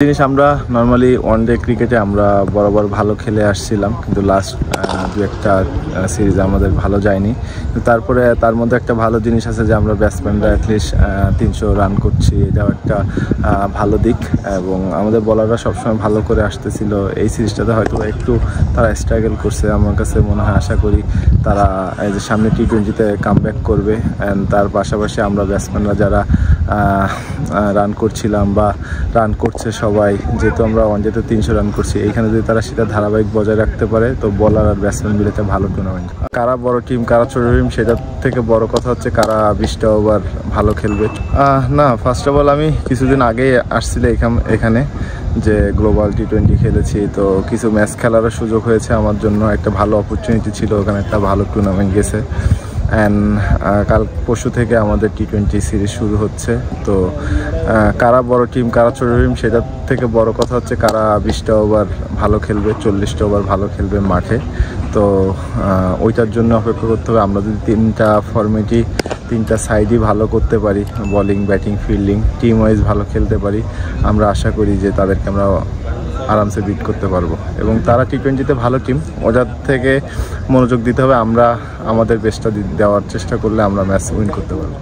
জিনিস আমরা normally one day ক্রিকেটে আমরা বরাবর ভালো খেলে আসছিলাম, কিন্তু লাস্ট দু একটা সিরিজ আমাদের ভালো যায়নি। কিন্তু তারপরে তার মধ্যে একটা ভালো জিনিস আছে যে আমরা ব্যাটসম্যানরা অ্যাটলিস্ট 300 রান করছি, এটাও একটা ভালো দিক। এবং আমাদের বলাররা সবসময় ভালো করে আসতেছিল। এই সিরিজটাতে হয়তো একটু তারা স্ট্রাগল করছে, আমার কাছে মনে হয়। আশা করি তারা এই যে সামনে টি20তে কামব্যাক করবে। অ্যান্ড তার পাশাপাশি আমরা ব্যাটসম্যানরা যারা রান করছিলাম বা রান করছে সবাই, যেহেতু আমরা ওয়ানডেতে 300 রান করছি, এইখানে যদি তারা সেটা ধারাবাহিক বজায় রাখতে পারে তো বলার আর ব্যাটসম্যান মিলে একটা ভালো টুর্নামেন্ট। কারা বড় টিম কারা ছোট টিম সেটার থেকে বড় কথা হচ্ছে কারা 20টা ওভার ভালো খেলবে। না, ফার্স্ট অফ অল আমি কিছুদিন আগে আসছিল এখানে যে গ্লোবাল টি20 খেলেছি, তো কিছু ম্যাচ খেলারও সুযোগ হয়েছে আমার জন্য। একটা ভালো অপরচুনিটি ছিল, ওখানে একটা ভালো টুর্নামেন্ট গেছে। অ্যান্ড কাল পরশু থেকে আমাদের টি20 সিরিজ শুরু হচ্ছে। তো কারা বড় টিম কারা ছোট টিম সেটার থেকে বড় কথা হচ্ছে কারা 20টা ওভার ভালো খেলবে, 40টা ওভার ভালো খেলবে মাঠে। তো ওইটার জন্য অপেক্ষা করতে হবে। আমরা যদি তিনটা সাইডই ভালো করতে পারি, bowling batting fielding team wise ভালো খেলতে পারি, আমরা আশা করি যে তাদেরকে আমরা আরামসে বিট করতে পারবো। এবং তারা টি20তে ভালো টিম, ওটার থেকে মনোযোগ দিতে হবে। আমরা আমাদের বেস্টটা দেওয়ার চেষ্টা করলে আমরা ম্যাচ উইন করতে পারবো।